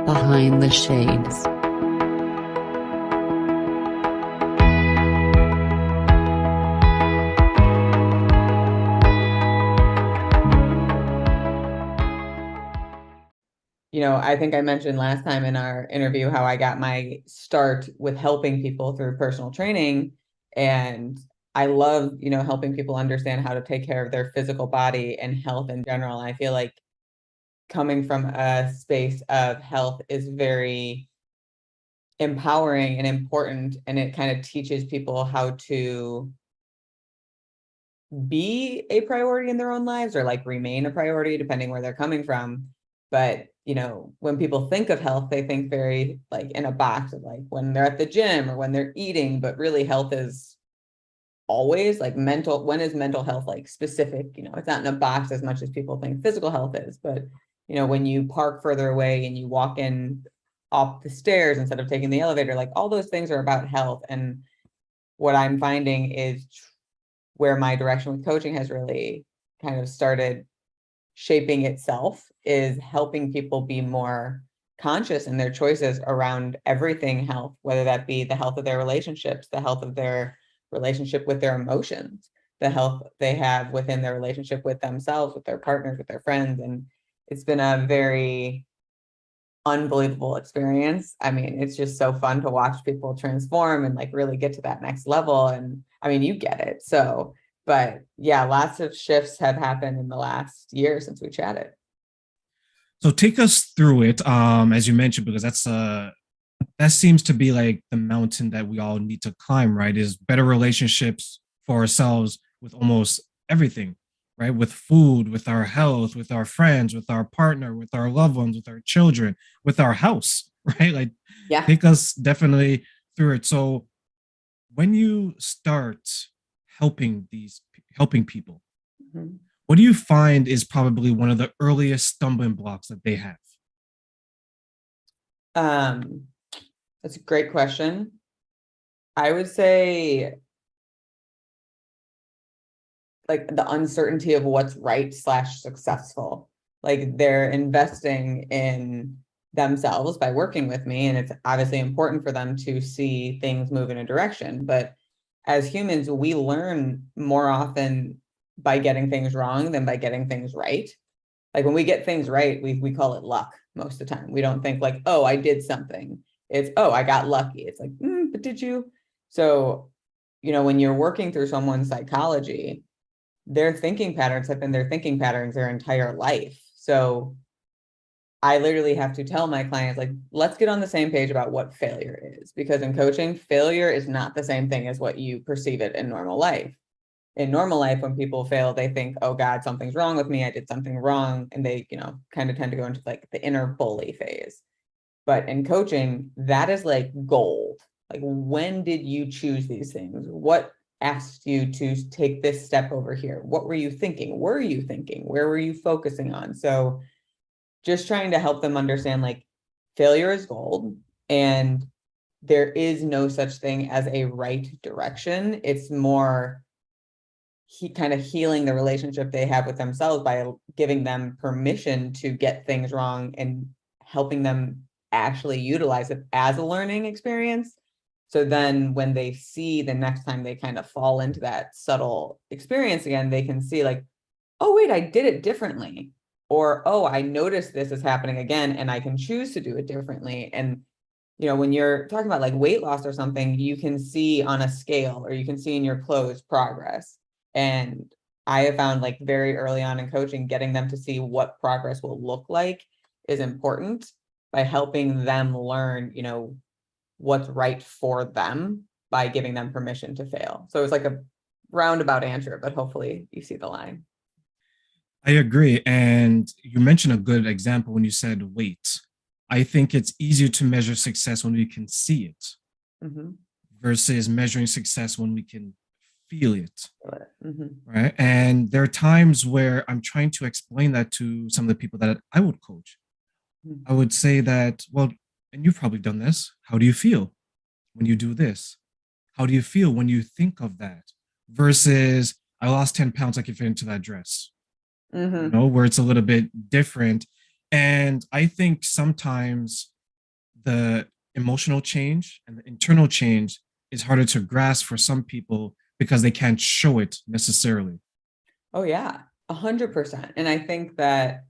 Behind the Shades. I think I mentioned last time in our interview how I got my start with helping people through personal training. And I love, helping people understand how to take care of their physical body and health in general. I feel like coming from a space of health is very empowering and important. And it kind of teaches people how to be a priority in their own lives or like remain a priority depending where they're coming from. But when people think of health, they think very like in a box of like when they're at the gym or when they're eating, but really health is always like mental. When is mental health like specific? It's not in a box as much as people think physical health is. But when you park further away and you walk in off the stairs instead of taking the elevator, like all those things are about health. And what I'm finding is where my direction with coaching has really kind of started shaping itself is helping people be more conscious in their choices around everything health, whether that be the health of their relationships, the health of their relationship with their emotions, the health they have within their relationship with themselves, with their partners, with their friends. And it's been a very unbelievable experience. I mean, it's just so fun to watch people transform and like really get to that next level. And I mean, you get it. So, but yeah, lots of shifts have happened in the last year since we chatted. So take us through it, as you mentioned, because that seems to be like the mountain that we all need to climb, right? Is better relationships for ourselves with almost everything, right? With food, with our health, with our friends, with our partner, with our loved ones, with our children, with our house, right? Like Yeah. take us definitely through it. So when you start helping people, Mhm. what do you find is probably one of the earliest stumbling blocks that they have? Um, that's a great question. I would say like the uncertainty of what's right slash successful. Like they're investing in themselves by working with me, and it's obviously important for them to see things move in a direction. But as humans, we learn more often by getting things wrong than by getting things right. Like when we get things right, we call it luck most of the time. We don't think like, oh, I did something. It's, oh, I got lucky. It's like, but did you? So, when you're working through someone's psychology, their thinking patterns have been their thinking patterns their entire life. So I literally have to tell my clients, like, let's get on the same page about what failure is. Because in coaching, failure is not the same thing as what you perceive it in normal life. In normal life, when people fail, they think, oh God, something's wrong with me. I did something wrong. And they, kind of tend to go into like the inner bully phase. But in coaching, that is like gold. Like, when did you choose these things? What asked you to take this step over here? What were you thinking? Were you thinking? Where were you focusing on? So, just trying to help them understand like failure is gold and there is no such thing as a right direction. It's more kind of healing the relationship they have with themselves by giving them permission to get things wrong and helping them actually utilize it as a learning experience. So then when they see the next time they kind of fall into that subtle experience again, they can see like, oh, wait, I did it differently. Or, oh, I noticed this is happening again and I can choose to do it differently. And when you're talking about like weight loss or something, you can see on a scale or you can see in your clothes progress. And I have found like very early on in coaching, getting them to see what progress will look like is important by helping them learn, what's right for them by giving them permission to fail. So it's like a roundabout answer, but hopefully you see the line. I agree. And you mentioned a good example when you said weight. I think it's easier to measure success when we can see it Mm-hmm. versus measuring success when we can feel it. Mm-hmm. Right. And there are times where I'm trying to explain that to some of the people that I would coach. I would say that, well, and you've probably done this. How do you feel when you do this? How do you feel when you think of that? Versus, I lost 10 pounds, I can fit into that dress, Mm-hmm. where it's a little bit different. And I think sometimes the emotional change and the internal change is harder to grasp for some people because they can't show it necessarily. Oh yeah, 100%. And I think that,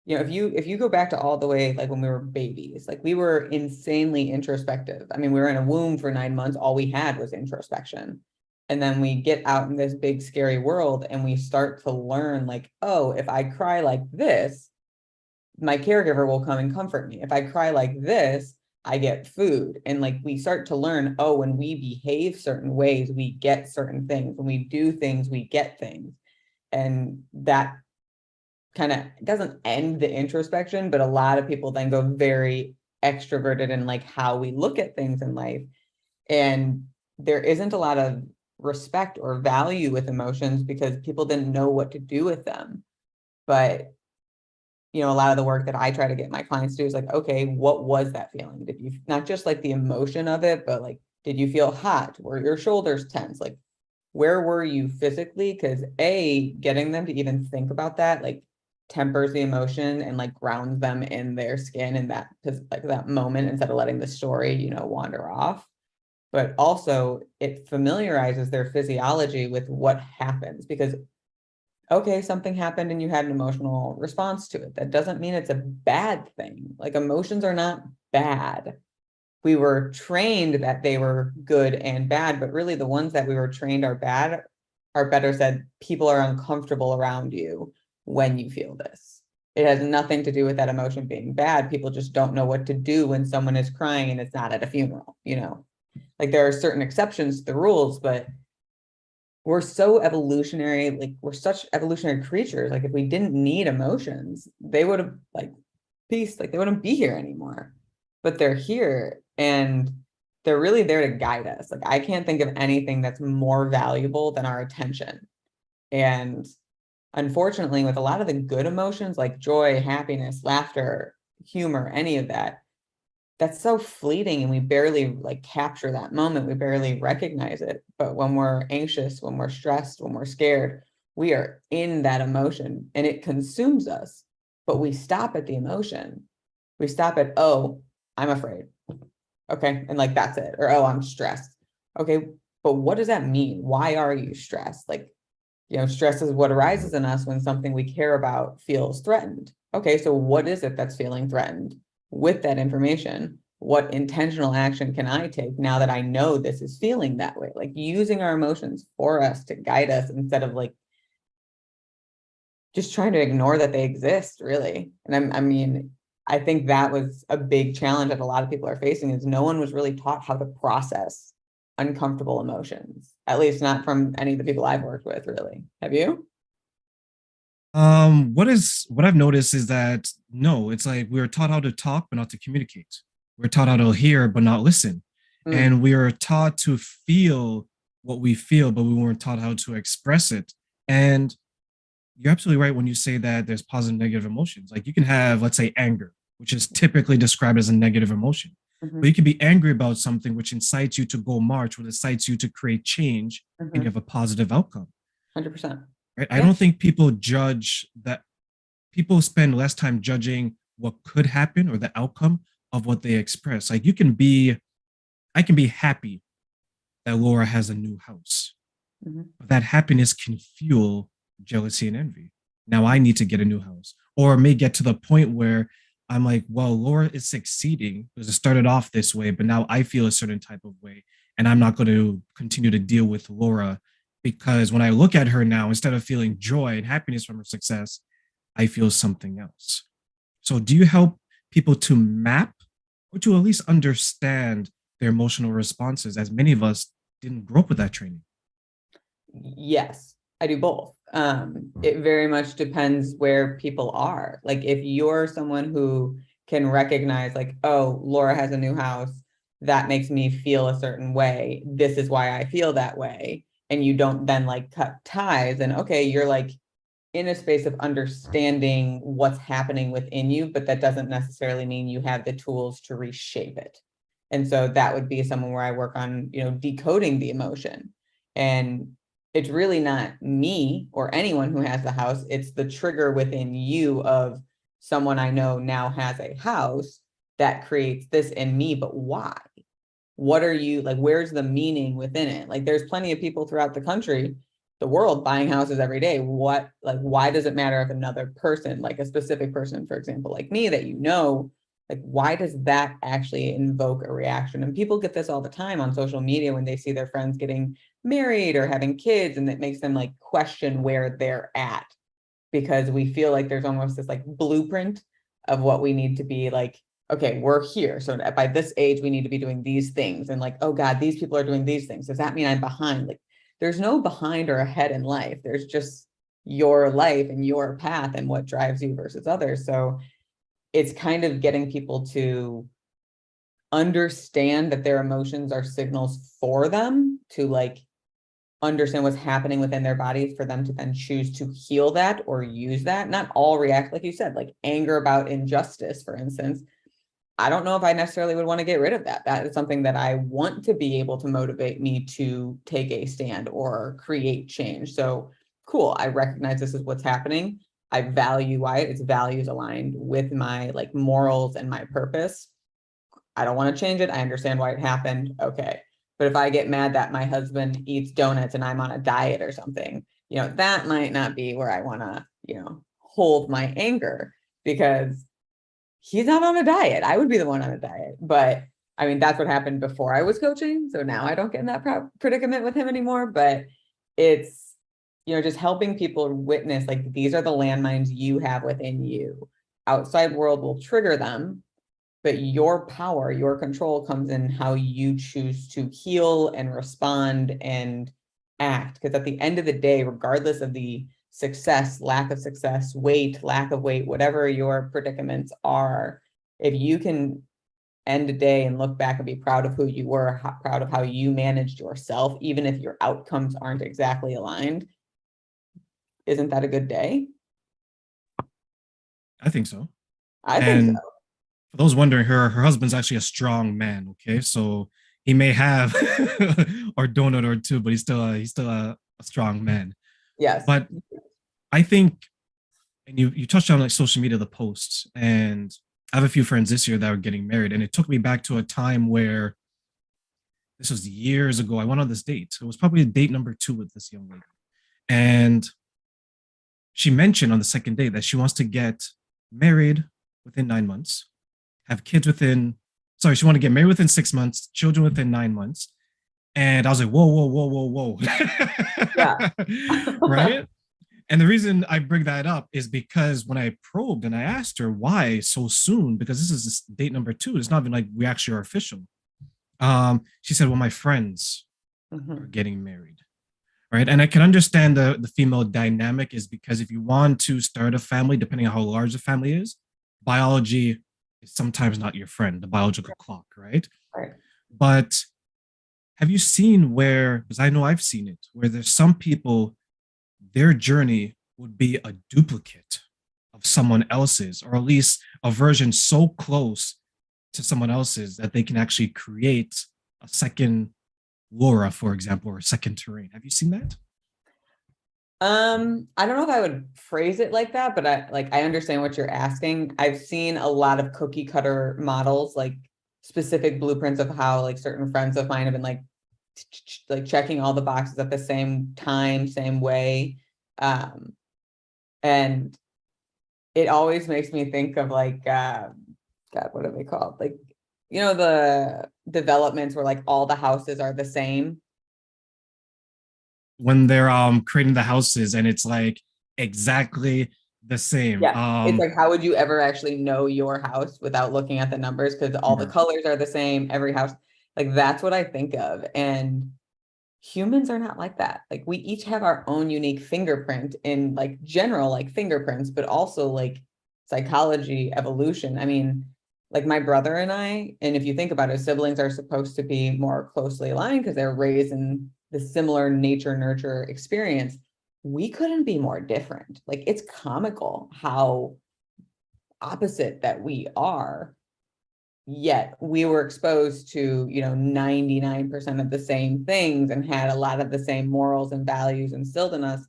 if you go back to all the way, like when we were babies, like we were insanely introspective. I mean, we were in a womb for 9 months. All we had was introspection. And then we get out in this big, scary world and we start to learn like, oh, if I cry like this, my caregiver will come and comfort me. If I cry like this, I get food. And like we start to learn, oh, when we behave certain ways, we get certain things. When we do things, we get things. And that kind of doesn't end the introspection, but a lot of people then go very extroverted in like how we look at things in life. And there isn't a lot of respect or value with emotions because people didn't know what to do with them. But a lot of the work that I try to get my clients to do is like, okay, what was that feeling? Did you not just like the emotion of it, but like, did you feel hot? Were your shoulders tense? Like, where were you physically? Because getting them to even think about that, like tempers the emotion and like grounds them in their skin in that like that moment instead of letting the story, wander off. But also it familiarizes their physiology with what happens because okay, something happened and you had an emotional response to it. That doesn't mean it's a bad thing. Like emotions are not bad. We were trained that they were good and bad, but really the ones that we were trained are bad are better said, people are uncomfortable around you when you feel this. It has nothing to do with that emotion being bad. People just don't know what to do when someone is crying and it's not at a funeral, Like there are certain exceptions to the rules, but we're so evolutionary, like we're such evolutionary creatures. Like if we didn't need emotions, they would have like peace, like they wouldn't be here anymore. But they're here and they're really there to guide us. Like I can't think of anything that's more valuable than our attention. And unfortunately, with a lot of the good emotions like joy, happiness, laughter, humor, any of that, that's so fleeting and we barely like capture that moment. We barely recognize it. But when we're anxious, when we're stressed, when we're scared, we are in that emotion and it consumes us. But we stop at the emotion. We stop at, oh, I'm afraid. Okay. And like, that's it. Or, oh, I'm stressed. Okay. But what does that mean? Why are you stressed? Like, stress is what arises in us when something we care about feels threatened. Okay. So what is it that's feeling threatened? With that information, what intentional action can I take now that I know this is feeling that way? Like using our emotions for us to guide us instead of like just trying to ignore that they exist, really. And I think that was a big challenge that a lot of people are facing is no one was really taught how to process uncomfortable emotions, at least not from any of the people I've worked with, really. Have you? What I've noticed is that no, it's like we're taught how to talk but not to communicate. We're taught how to hear but not listen. And we are taught to feel what we feel, but we weren't taught how to express it. And you're absolutely right when you say that there's positive and negative emotions. Like you can have, let's say, anger, which is typically described as a negative emotion. But you can be angry about something which incites you to go march, which incites you to create change, and you have a positive outcome. 100%. Right? I don't think people judge that. People spend less time judging what could happen or the outcome of what they express. Like I can be happy that Laura has a new house. But that happiness can fuel jealousy and envy. Now I need to get a new house, or it may get to the point where I'm like, well, Laura is succeeding because it started off this way, but now I feel a certain type of way. And I'm not going to continue to deal with Laura because when I look at her now, instead of feeling joy and happiness from her success, I feel something else. So, do you help people to map or to at least understand their emotional responses, as many of us didn't grow up with that training? Yes, I do both. It very much depends where people are. Like if you're someone who can recognize like, oh, Laura has a new house, that makes me feel a certain way. This is why I feel that way. And you don't then like cut ties and okay, you're like in a space of understanding what's happening within you, but that doesn't necessarily mean you have the tools to reshape it. And so that would be someone where I work on, decoding the emotion. And it's really not me or anyone who has the house. It's the trigger within you of someone I know now has a house that creates this in me, but why? What are you like, where's the meaning within it? Like, there's plenty of people throughout the country, the world, buying houses every day. What, like, why does it matter if another person, like a specific person, for example, like me, that like, why does that actually invoke a reaction? And people get this all the time on social media when they see their friends getting married or having kids, and it makes them like question where they're at, because we feel like there's almost this like blueprint of what we need to be like, okay, we're here. So by this age, we need to be doing these things. And like, oh God, these people are doing these things. Does that mean I'm behind? Like, there's no behind or ahead in life. There's just your life and your path and what drives you versus others. So it's kind of getting people to understand that their emotions are signals for them to like understand what's happening within their bodies, for them to then choose to heal that or use that. Not all react, like you said, like anger about injustice, for instance. I don't know if I necessarily would want to get rid of that. That is something that I want to be able to motivate me to take a stand or create change. So cool, I recognize this is what's happening. I value why it's values aligned with my like morals and my purpose. I don't want to change it. I understand why it happened. Okay. But if I get mad that my husband eats donuts and I'm on a diet or something, that might not be where I want to, hold my anger, because he's not on a diet. I would be the one on a diet. But I mean, that's what happened before I was coaching. So now I don't get in that predicament with him anymore. But it's, just helping people witness, like, these are the landmines you have within you. Outside world will trigger them, but your power, your control comes in how you choose to heal and respond and act. Because at the end of the day, regardless of the success, lack of success, weight, lack of weight, whatever your predicaments are, if you can end a day and look back and be proud of who you were, proud of how you managed yourself, even if your outcomes aren't exactly aligned, isn't that a good day? I think so. I think And so. for those wondering, her husband's actually a strong man. Okay, so he may have or donut or two, but he's still a strong man. Yes. But I think, and you touched on like social media, the posts, and I have a few friends this year that are getting married, and it took me back to a time where this was years ago. I went on this date. It was probably date number 2 with this young lady, and she mentioned on the second date that she wants to get married within 9 months, have kids within, sorry, she wanted to get married within 6 months, children within 9 months. And I was like, whoa, whoa, whoa, whoa, whoa. Yeah. Right. And the reason I bring that up is because when I probed and I asked her why so soon, because this is date number 2, it's not even like we actually are official. She said, well, my friends are getting married. Right. And I can understand the female dynamic, is because if you want to start a family, depending on how large the family is, biology is sometimes not your friend, the biological clock, right? Right. But have you seen where, because I know I've seen it, where there's some people, their journey would be a duplicate of someone else's, or at least a version so close to someone else's that they can actually create a second Laura, for example, or a second terrain. Have you seen that? I don't know if I would phrase it like that, but I understand what you're asking. I've seen a lot of cookie cutter models, like specific blueprints of how like certain friends of mine have been like checking all the boxes at the same time, same way. And it always makes me think of like God, what are they called? Like, the developments where like all the houses are the same. When they're creating the houses and it's like exactly the same. Yeah. It's like, how would you ever actually know your house without looking at the numbers? Because all the colors are the same, every house. Like, that's what I think of. And humans are not like that. Like, we each have our own unique fingerprint in like general, like fingerprints, but also like psychology, evolution. I mean, like my brother and I, and if you think about it, siblings are supposed to be more closely aligned because they're raised in the similar nature nurture experience. We couldn't be more different. Like, it's comical how opposite that we are, yet we were exposed to 99% of the same things and had a lot of the same morals and values instilled in us,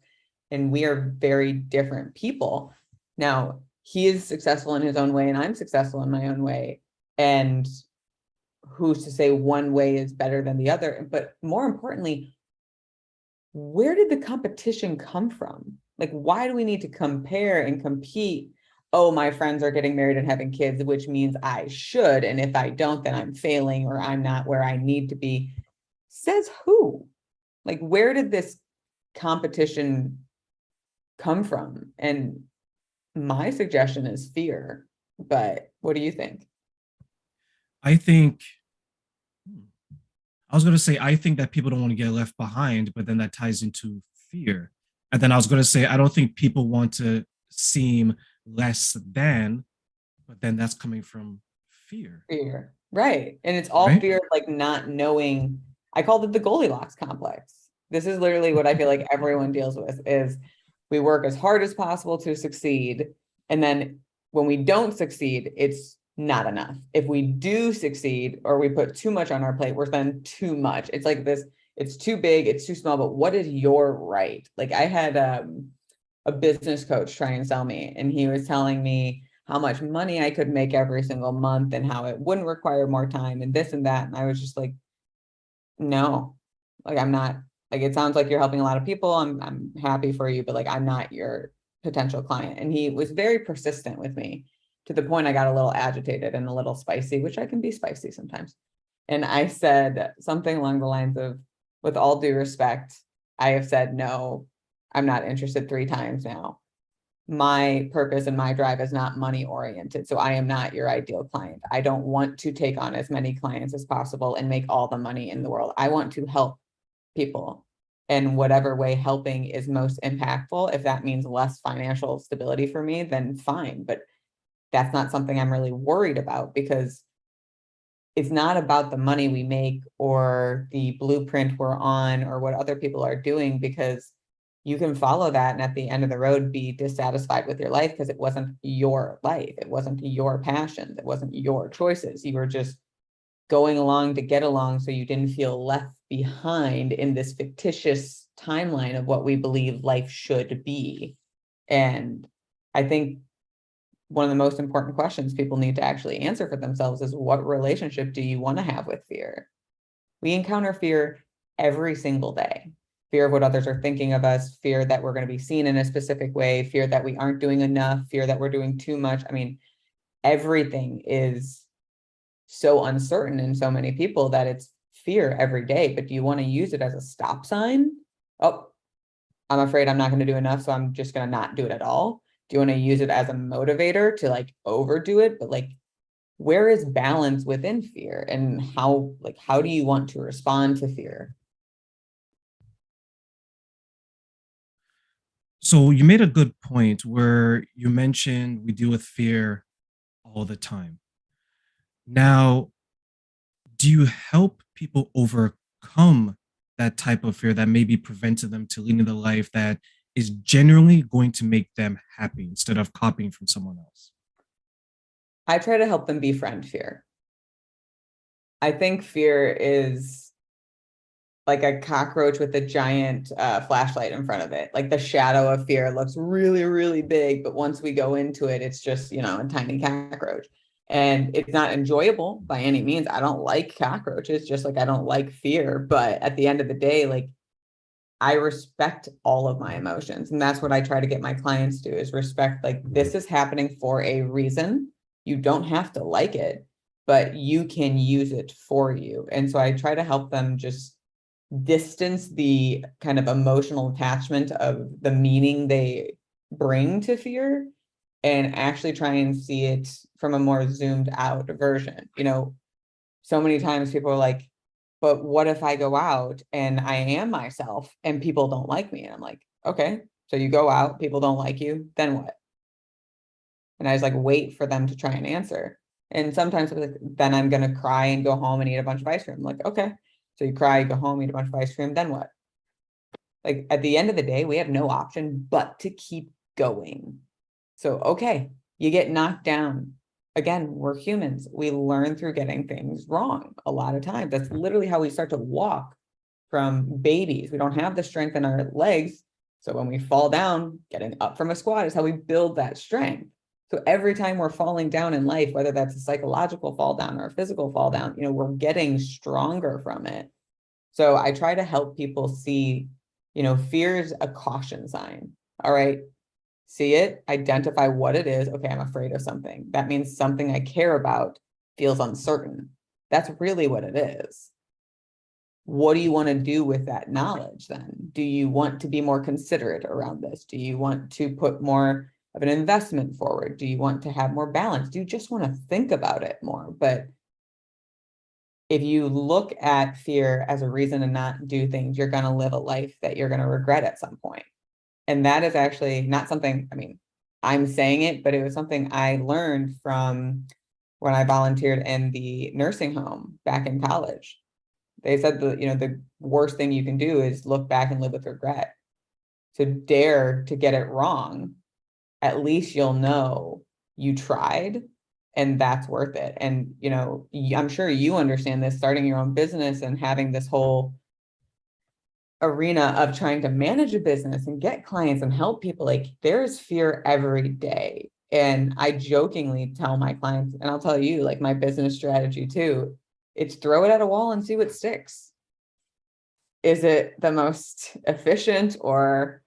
and we are very different people. Now, he is successful in his own way and I'm successful in my own way. And who's to say one way is better than the other? But more importantly, where did the competition come from? Like, why do we need to compare and compete? Oh, my friends are getting married and having kids, which means I should. And if I don't, then I'm failing or I'm not where I need to be. Says who? Like, where did this competition come from? And my suggestion is fear. But what do you think? I think I was going to say, I think that people don't want to get left behind, but then that ties into fear. And then I was going to say, I don't think people want to seem less than, but then that's coming from fear. Fear. Right. And it's all Right? fear of like not knowing. I called it the Goldilocks complex. This is literally what I feel like everyone deals with is we work as hard as possible to succeed. And then when we don't succeed, it's not enough. If we do succeed or we put too much on our plate, we're spending too much. It's like this, it's too big, it's too small, but what is your right? Like I had a business coach try and sell me, and he was telling me how much money I could make every single month and how it wouldn't require more time and this and that. And I was just like, no, like I'm not, like it sounds like you're helping a lot of people. I'm happy for you, but like I'm not your potential client. And he was very persistent with me to the point I got a little agitated and a little spicy, which I can be spicy sometimes. And I said something along the lines of, with all due respect, I have said no, I'm not interested 3 times now. My purpose and my drive is not money oriented. So I am not your ideal client. I don't want to take on as many clients as possible and make all the money in the world. I want to help people in whatever way helping is most impactful. If that means less financial stability for me, then fine. But that's not something I'm really worried about because it's not about the money we make or the blueprint we're on or what other people are doing, because you can follow that and at the end of the road be dissatisfied with your life because it wasn't your life. It wasn't your passions. It wasn't your choices. You were just going along to get along so you didn't feel left behind in this fictitious timeline of what we believe life should be. And I think one of the most important questions people need to actually answer for themselves is, what relationship do you want to have with fear? We encounter fear every single day. Fear of what others are thinking of us, fear that we're going to be seen in a specific way, fear that we aren't doing enough, fear that we're doing too much. I mean, everything is so uncertain in so many people that it's fear every day. But do you want to use it as a stop sign? Oh, I'm afraid I'm not going to do enough, so I'm just going to not do it at all. Do you want to use it as a motivator to like overdo it? But like, where is balance within fear, and how do you want to respond to fear? So you made a good point where you mentioned we deal with fear all the time. Now, do you help people overcome that type of fear that maybe prevented them to leading the life that is generally going to make them happy instead of copying from someone else? I try to help them befriend fear. I think fear is like a cockroach with a giant flashlight in front of it. Like the shadow of fear looks really, really big, but once we go into it, it's just, you know, a tiny cockroach. And it's not enjoyable by any means. I don't like cockroaches, just like I don't like fear. But at the end of the day, like I respect all of my emotions. And that's what I try to get my clients to, is respect, like this is happening for a reason. You don't have to like it, but you can use it for you. And so I try to help them just distance the kind of emotional attachment of the meaning they bring to fear and actually try and see it from a more zoomed out version. You know, so many times people are like, but what if I go out and I am myself and people don't like me? And I'm like, okay, so you go out, people don't like you, then what? And I just like wait for them to try and answer. And sometimes like, then I'm gonna cry and go home and eat a bunch of ice cream. I'm like, okay, so you cry, go home, eat a bunch of ice cream, then what? Like at the end of the day, we have no option but to keep going. So, okay, you get knocked down. Again, we're humans. We learn through getting things wrong a lot of times. That's literally how we start to walk from babies. We don't have the strength in our legs. So when we fall down, getting up from a squat is how we build that strength. So every time we're falling down in life, whether that's a psychological fall down or a physical fall down, we're getting stronger from it. So I try to help people see, fear is a caution sign. All right. See it, identify what it is. Okay, I'm afraid of something. That means something I care about feels uncertain. That's really what it is. What do you want to do with that knowledge then? Do you want to be more considerate around this? Do you want to put more of an investment forward? Do you want to have more balance? Do you just want to think about it more? But if you look at fear as a reason to not do things, you're going to live a life that you're going to regret at some point. And that is actually not something, I'm saying it, but it was something I learned from when I volunteered in the nursing home back in college. They said the worst thing you can do is look back and live with regret. So dare to get it wrong. At least you'll know you tried and that's worth it. And, I'm sure you understand this, starting your own business and having this whole arena of trying to manage a business and get clients and help people. Like, there's fear every day. And I jokingly tell my clients, and I'll tell you, like, my business strategy too, it's throw it at a wall and see what sticks. Is it the most efficient or,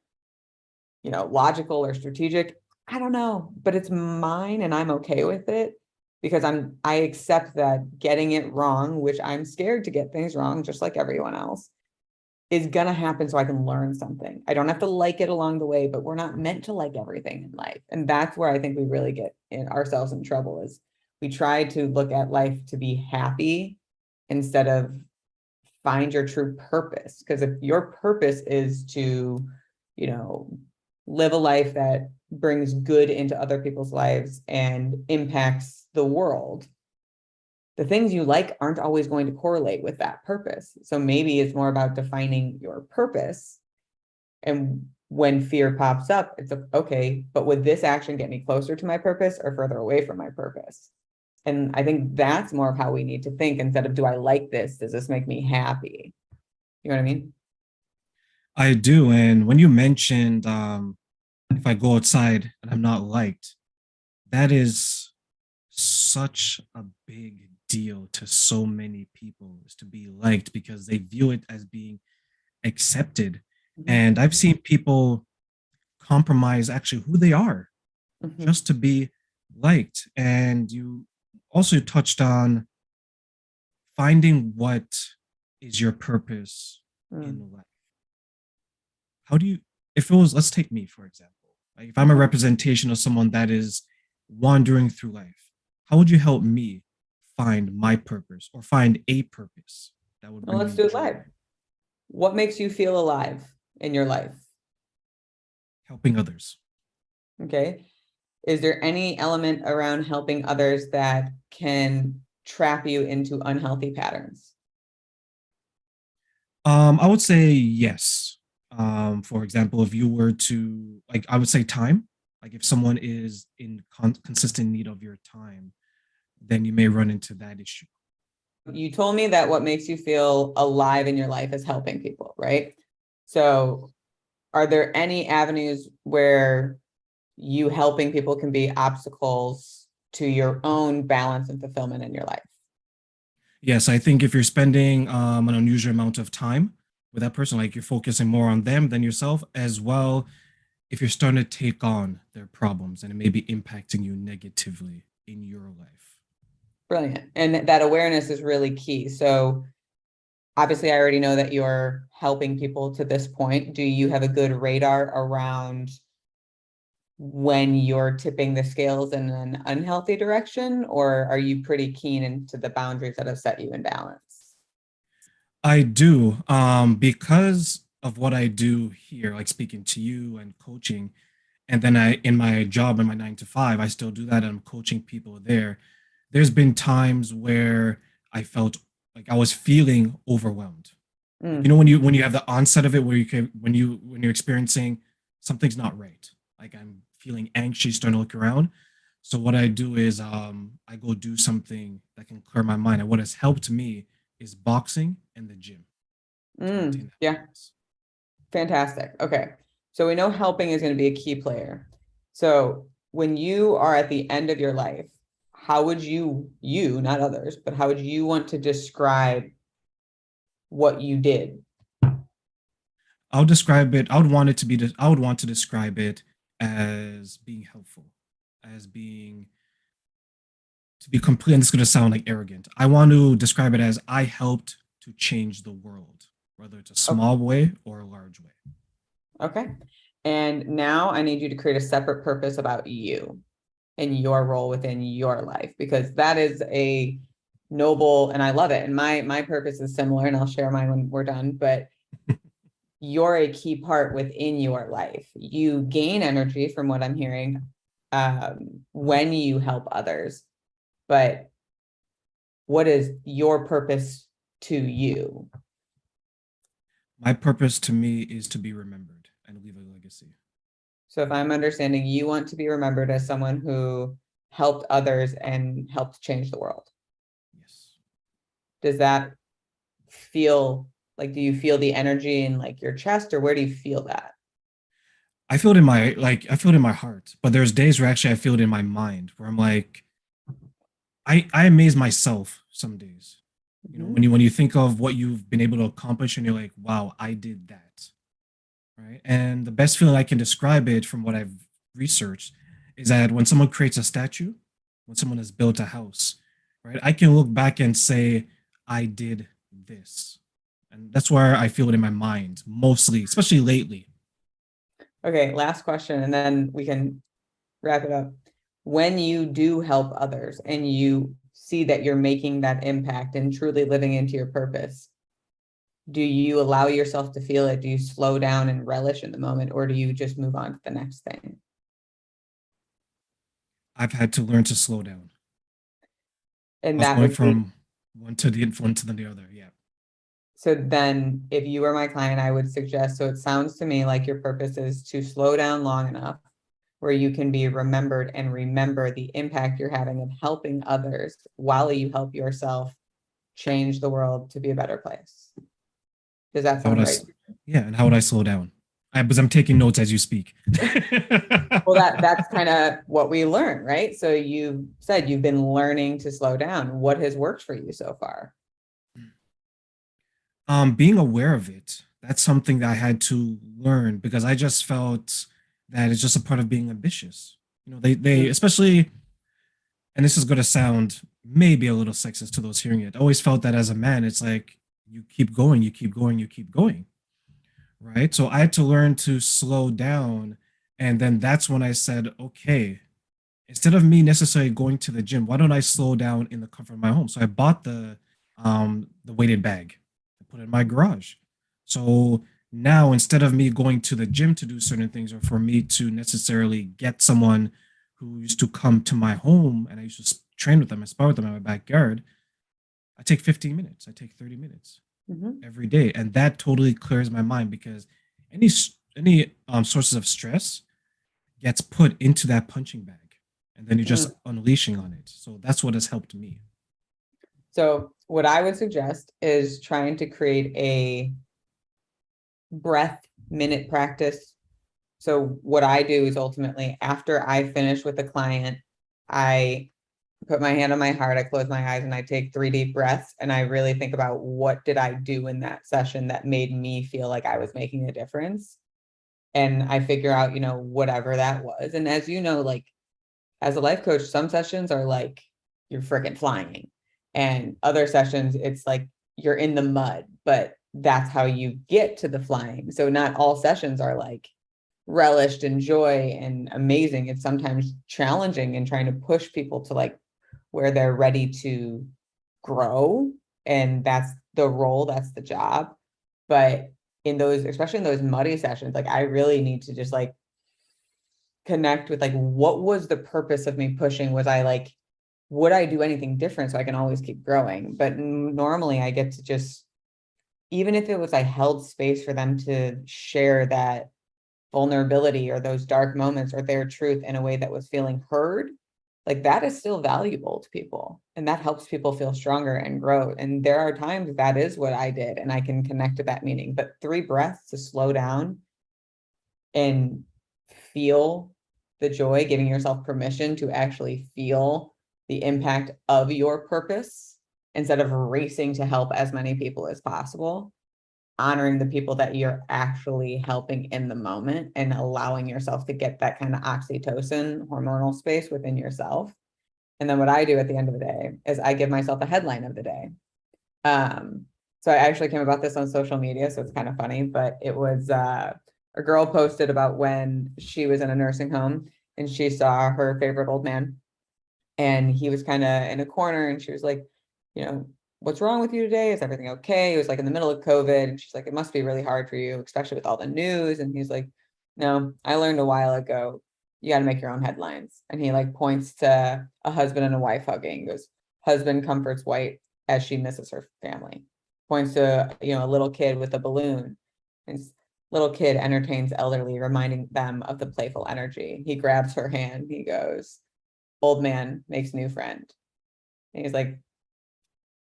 logical or strategic? I don't know, but it's mine and I'm okay with it because I accept that getting it wrong, which I'm scared to get things wrong, just like everyone else, is gonna happen so I can learn something. I don't have to like it along the way, but we're not meant to like everything in life. And that's where I think we really get ourselves in trouble, is we try to look at life to be happy instead of find your true purpose. Because if your purpose is to, live a life that brings good into other people's lives and impacts the world, the things you like aren't always going to correlate with that purpose. So maybe it's more about defining your purpose. And when fear pops up, it's okay, but would this action get me closer to my purpose or further away from my purpose? And I think that's more of how we need to think, instead of, do I like this? Does this make me happy? You know what I mean? I do. And when you mentioned if I go outside and I'm not liked, that is such a big deal to so many people, is to be liked, because they view it as being accepted. Mhm. And I've seen people compromise actually who they are Mhm. just to be liked. And you also touched on finding what is your purpose in Mm. life. How do you, if it was, let's take me, for example, like if I'm a representation of someone that is wandering through life, how would you help me find my purpose or find a purpose that would Well, bring let's me do it joy? live. What makes you feel alive in your life? Helping others. Okay. Is there any element around helping others that can trap you into unhealthy patterns? I would say yes. For example, if you were to, like, I would say time. Like if someone is in consistent need of your time, then you may run into that issue. You told me that what makes you feel alive in your life is helping people, right? So are there any avenues where you helping people can be obstacles to your own balance and fulfillment in your life? Yes, I think if you're spending an unusual amount of time with that person, like you're focusing more on them than yourself, as well, if you're starting to take on their problems and it may be impacting you negatively in your life. Brilliant. And that awareness is really key. So obviously, I already know that you're helping people to this point. Do you have a good radar around when you're tipping the scales in an unhealthy direction, or are you pretty keen into the boundaries that have set you in balance? I do, because of what I do here, like speaking to you and coaching, and then I, in my job, in my 9 to 5, I still do that. And I'm coaching people there. There's been times where I felt like I was feeling overwhelmed. Like, Mm. when you have the onset of it, where you can, when you're experiencing something's not right, like I'm feeling anxious, starting to look around. So what I do is I go do something that can clear my mind. And what has helped me is boxing and the gym to maintain that Yeah, balance. fantastic. Okay. So we know helping is going to be a key player. So when you are at the end of your life, how would you, not others, but how would you want to describe what you did? I'll describe it. I would want to describe it as being helpful, as being to be complete. And this is going to sound like arrogant. I want to describe it as I helped to change the world, whether it's a small way or a large way. Okay. And now I need you to create a separate purpose about you and your role within your life, because that is a noble, and I love it. And my purpose is similar, and I'll share mine when we're done, but you're a key part within your life. You gain energy from what I'm hearing when you help others. But what is your purpose to you? My purpose to me is to be remembered and leave a legacy. So if I'm understanding, you want to be remembered as someone who helped others and helped change the world. Yes. Does that feel like, do you feel the energy in like your chest, or where do you feel that? I feel it in I feel it in my heart, but there's days where actually I feel it in my mind where I'm like, I amaze myself some days. You know, when you think of what you've been able to accomplish and you're like, wow, I did that. Right. And the best feeling I can describe it from what I've researched is that when someone creates a statue, when someone has built a house, right, I can look back and say, I did this. And that's where I feel it in my mind, mostly, especially lately. Okay, last question, and then we can wrap it up. When you do help others and you see that you're making that impact and truly living into your purpose, do you allow yourself to feel it? Do you slow down and relish in the moment, or do you just move on to the next thing? I've had to learn to slow down. I And was that going would be, from one to the other. Yeah. so then if you were my client, I would suggest, so it sounds to me like your purpose is to slow down long enough where you can be remembered and remember the impact you're having of helping others while you help yourself change the world to be a better place. Does that How would sound I? right? Yeah, and how would I slow down? Because I'm taking notes as you speak. Well, that's kind of what we learn, right? So you said you've been learning to slow down. What has worked for you so far? Being aware of it, that's something that I had to learn because I just felt that it's just a part of being ambitious. You know, they especially, and this is going to sound maybe a little sexist to those hearing it. I always felt that as a man, it's like you keep going, you keep going, you keep going, right? So I had to learn to slow down, and then that's when I said, okay, instead of me necessarily going to the gym, why don't I slow down in the comfort of my home? So I bought the weighted bag and put it in my garage. So now instead of me going to the gym to do certain things, or for me to necessarily get someone who used to come to my home and I used to train with them and spar with them in my backyard, I take 15 minutes, I take 30 minutes Mhm. every day. And that totally clears my mind because any sources of stress gets put into that punching bag and then you're just unleashing on it. So that's what has helped me. So what I would suggest is trying to create a breath minute practice. So what I do is ultimately after I finish with a client, I put my hand on my heart, I close my eyes, and I take 3 deep breaths, and I really think about what did I do in that session that made me feel like I was making a difference. And I figure out, whatever that was. And as you know, like as a life coach, some sessions are like you're freaking flying. And other sessions, it's like you're in the mud, but that's how you get to the flying. So not all sessions are like relished and joy and amazing. It's sometimes challenging and trying to push people to like where they're ready to grow. And that's the role, that's the job. But in those, especially in those muddy sessions, like I really need to just like connect with like, what was the purpose of me pushing? Was I like, would I do anything different so I can always keep growing? But normally I get to just, even if it was I held space for them to share that vulnerability or those dark moments or their truth in a way that was feeling heard, like that is still valuable to people. And that helps people feel stronger and grow. And there are times that is what I did, and I can connect to that meaning. But 3 breaths to slow down and feel the joy, giving yourself permission to actually feel the impact of your purpose instead of racing to help as many people as possible, honoring the people that you're actually helping in the moment and allowing yourself to get that kind of oxytocin hormonal space within yourself. And then what I do at the end of the day is I give myself a headline of the day. So I actually came about this on social media, so it's kind of funny, but it was a girl posted about when she was in a nursing home and she saw her favorite old man and he was kind of in a corner and she was like, you know, what's wrong with you today? Is everything okay? It was like in the middle of COVID and she's like, it must be really hard for you, especially with all the news. And he's like, no, I learned a while ago, you got to make your own headlines. And he like points to a husband and a wife hugging. He goes, husband comforts wife as she misses her family. Points to, you know, a little kid with a balloon. His little kid entertains elderly, reminding them of the playful energy. He grabs her hand. He goes, old man makes new friend. And he's like,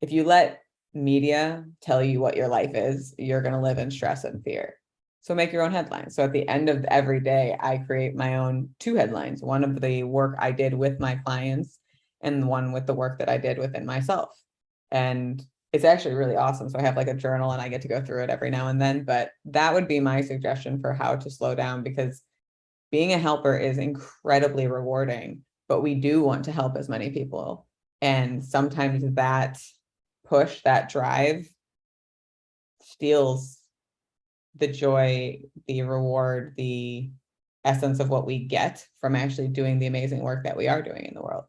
if you let media tell you what your life is, you're going to live in stress and fear. So make your own headlines. So at the end of every day, I create my own 2 headlines, one of the work I did with my clients and one with the work that I did within myself. And it's actually really awesome. So I have like a journal and I get to go through it every now and then, but that would be my suggestion for how to slow down, because being a helper is incredibly rewarding, but we do want to help as many people. And sometimes that push, that drive steals the joy, the reward, the essence of what we get from actually doing the amazing work that we are doing in the world.